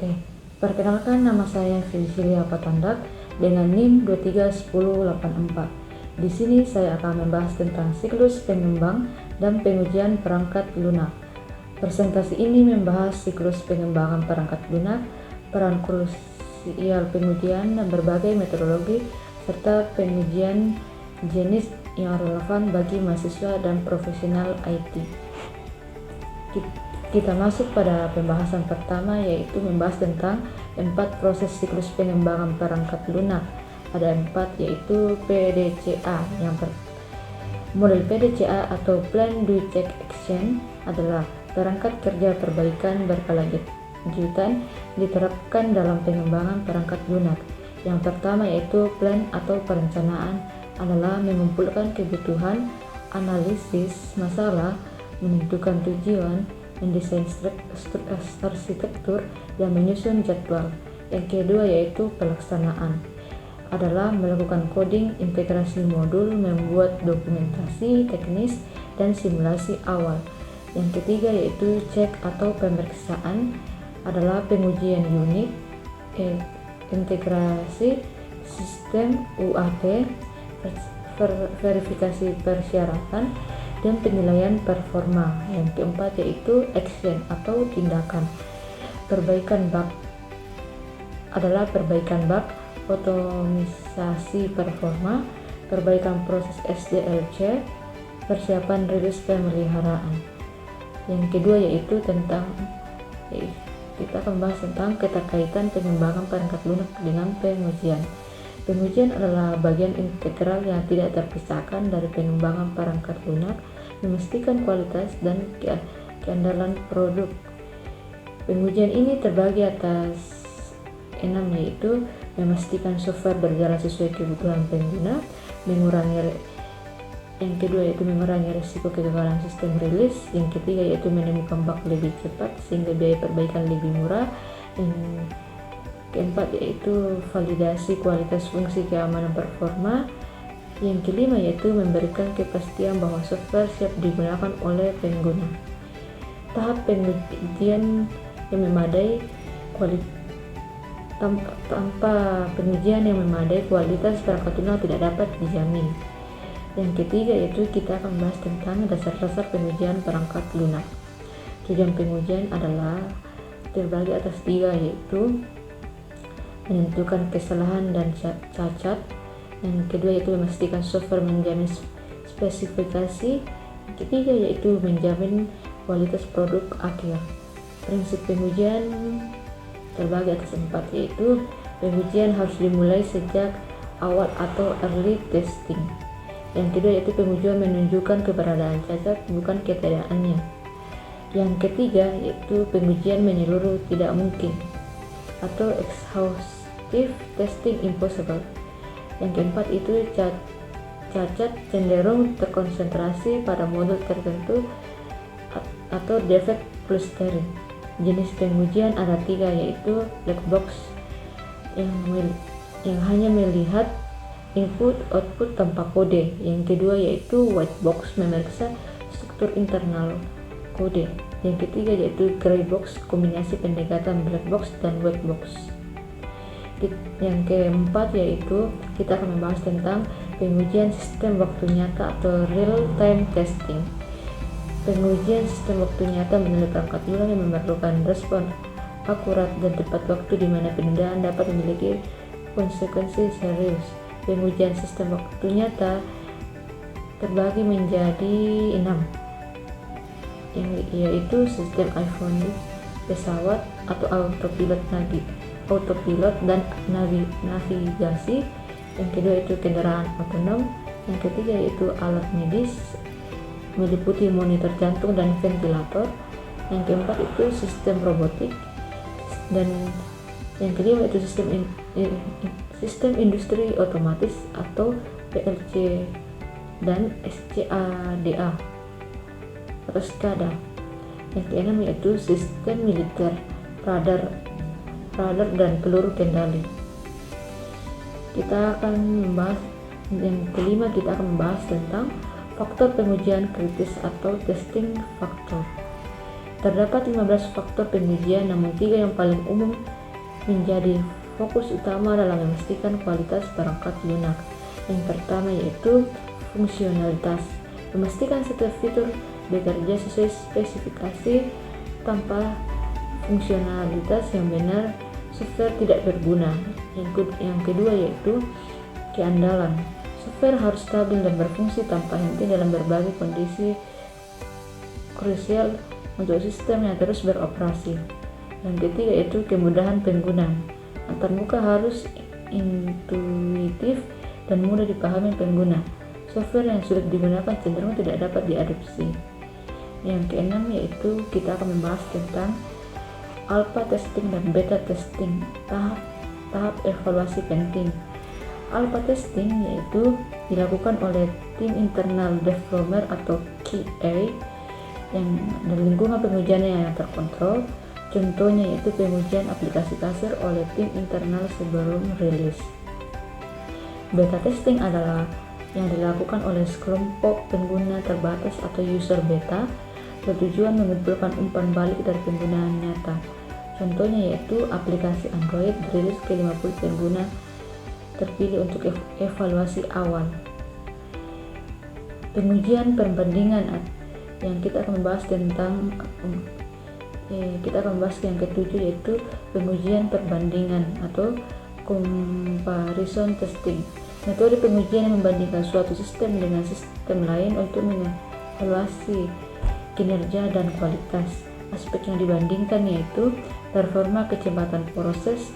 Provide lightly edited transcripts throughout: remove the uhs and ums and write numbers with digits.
Oke, perkenalkan nama saya Felicia Patandak dengan NIM 231084. Di sini saya akan membahas tentang siklus pengembang dan pengujian perangkat lunak. Presentasi ini membahas siklus pengembangan perangkat lunak, peran krusial pengujian dan berbagai metodologi serta pengujian jenis yang relevan bagi mahasiswa dan profesional IT. Kita masuk pada pembahasan pertama, yaitu membahas tentang 4 proses siklus pengembangan perangkat lunak. Ada 4, yaitu PDCA. Model PDCA atau Plan Do Check Action adalah perangkat kerja perbaikan berkelanjutan diterapkan dalam pengembangan perangkat lunak. Yang pertama yaitu plan atau perencanaan adalah mengumpulkan kebutuhan, analisis masalah, menentukan tujuan, mendesain arsitektur, dan menyusun jadwal. Yang kedua yaitu pelaksanaan adalah melakukan coding, integrasi modul, membuat dokumentasi teknis, dan simulasi awal. Yang ketiga yaitu cek atau pemeriksaan adalah pengujian unit, integrasi sistem UAT, verifikasi persyaratan, dan penilaian performa. Yang keempat yaitu action atau tindakan. Perbaikan bug adalah perbaikan bug, otomisasi performa, perbaikan proses SDLC, persiapan rilis pemeliharaan. Yang kedua yaitu kita akan membahas tentang keterkaitan pengembangan perangkat lunak dengan pengujian. Pengujian adalah bagian integral yang tidak terpisahkan dari pengembangan perangkat lunak, memastikan kualitas dan keandalan produk. Pengujian ini terbagi atas 6, yaitu memastikan software berjalan sesuai kebutuhan pengguna, yang kedua yaitu mengurangi risiko kegagalan sistem rilis. Yang ketiga yaitu menemukan bug lebih cepat sehingga biaya perbaikan lebih murah. Yang keempat yaitu validasi kualitas fungsi keamanan performa. Yang kelima yaitu memberikan kepastian bahwa software siap digunakan oleh pengguna. Tahap pengujian yang memadai tanpa pengujian yang memadai kualitas perangkat lunak tidak dapat dijamin. Yang ketiga yaitu kita akan membahas tentang dasar-dasar pengujian perangkat lunak. Tujuan pengujian adalah terbagi atas 3, yaitu menentukan kesalahan dan cacat. Yang kedua yaitu memastikan software menjamin spesifikasi. Yang ketiga yaitu menjamin kualitas produk akhir. Prinsip pengujian terbagi atas 4, yaitu pengujian harus dimulai sejak awal atau early testing. Yang kedua yaitu pengujian menunjukkan keberadaan cacat, bukan ketiadakannya. Yang ketiga yaitu pengujian menyeluruh tidak mungkin atau exhaustive testing impossible. Yang keempat itu cacat cenderung terkonsentrasi pada modul tertentu atau defect clustering. Jenis pengujian ada 3, yaitu black box yang hanya melihat input output tanpa kode. Yang kedua yaitu white box, memeriksa struktur internal kode. Yang ketiga yaitu gray box, kombinasi pendekatan black box dan white box. Yang keempat yaitu kita akan membahas tentang pengujian sistem waktu nyata atau real time testing. Pengujian sistem waktu nyata menilai perangkat lunak yang memerlukan respon akurat dan tepat waktu di mana penundaan dapat memiliki konsekuensi serius. Pengujian sistem waktu nyata terbagi menjadi 6, yaitu sistem iPhone, pesawat atau autopilot dan navigasi. Yang kedua itu kendaraan otonom. Yang ketiga yaitu alat medis meliputi monitor jantung dan ventilator. Yang keempat itu sistem robotik, dan yang kelima itu sistem industri otomatis atau PLC dan SCADA atau SCADA. Yang keenam yaitu sistem militer, radar dan peluru kendali. Yang kelima kita akan membahas tentang faktor pengujian kritis atau testing factor. Terdapat 15 faktor pengujian, namun 3 yang paling umum menjadi fokus utama dalam memastikan kualitas perangkat lunak. Yang pertama yaitu fungsionalitas. Memastikan setiap fitur bekerja sesuai spesifikasi. Tanpa fungsionalitas yang benar, software tidak berguna. Yang kedua yaitu keandalan. Software harus stabil dan berfungsi tanpa henti dalam berbagai kondisi krusial untuk sistem yang terus beroperasi. Yang ketiga yaitu kemudahan pengguna. Antarmuka harus intuitif dan mudah dipahami pengguna. Software yang sulit digunakan cenderung tidak dapat diadopsi. Yang keenam yaitu kita akan membahas tentang alpha testing dan beta testing, tahap evaluasi penting. Alpha testing yaitu dilakukan oleh tim internal developer atau QA yang dan lingkungan pengujiannya yang terkontrol. Contohnya yaitu pengujian aplikasi kasir oleh tim internal sebelum rilis. Beta testing adalah yang dilakukan oleh sekelompok pengguna terbatas atau user beta, bertujuan mengumpulkan umpan balik dari penggunaan nyata. Contohnya yaitu aplikasi Android dirilis ke 50 pengguna terpilih untuk evaluasi awal. Pengujian perbandingan yang kita akan membahas yang ketujuh yaitu pengujian perbandingan atau comparison testing. Metode pengujian yang membandingkan suatu sistem dengan sistem lain untuk mengevaluasi kinerja dan kualitas. Aspek yang dibandingkan yaitu performa, kecepatan proses,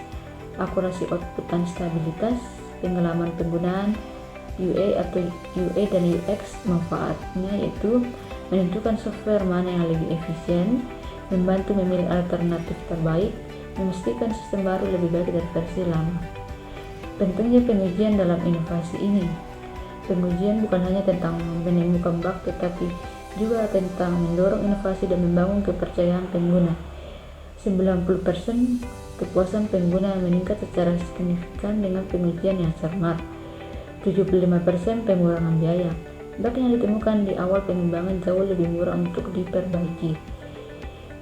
akurasi output dan stabilitas, pengalaman penggunaan, UA atau UA dan UX. Manfaatnya yaitu menentukan software mana yang lebih efisien, membantu memilih alternatif terbaik, memastikan sistem baru lebih baik dari versi lama. Pentingnya pengujian dalam inovasi ini. Pengujian bukan hanya tentang menemukan bug, tetapi juga tentang mendorong inovasi dan membangun kepercayaan pengguna. 90% kepuasan pengguna meningkat secara signifikan dengan pengujian yang cermat. 75% pengurangan biaya. Bug yang ditemukan di awal pengembangan jauh lebih murah untuk diperbaiki.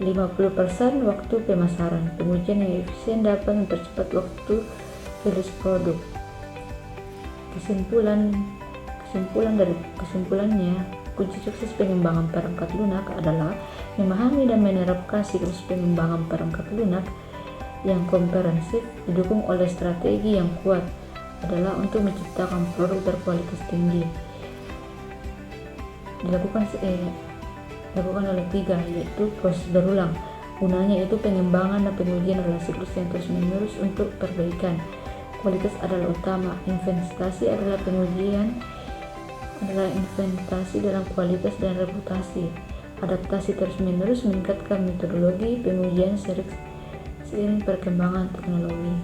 50% waktu pemasaran. Pengujian yang efisien dapat mempercepat waktu rilis produk. Kesimpulannya, kunci sukses pengembangan perangkat lunak adalah memahami dan menerapkan siklus pengembangan perangkat lunak yang komprehensif didukung oleh strategi yang kuat adalah untuk menciptakan produk berkualitas tinggi. Dilakukan oleh 3 yaitu proses berulang. Gunanya itu pengembangan dan pengujian adalah siklus yang terus menerus untuk perbaikan. Kualitas adalah utama. Investasi dalam kualitas dan reputasi. Adaptasi terus menerus meningkatkan metodologi pengujian seiring perkembangan teknologi.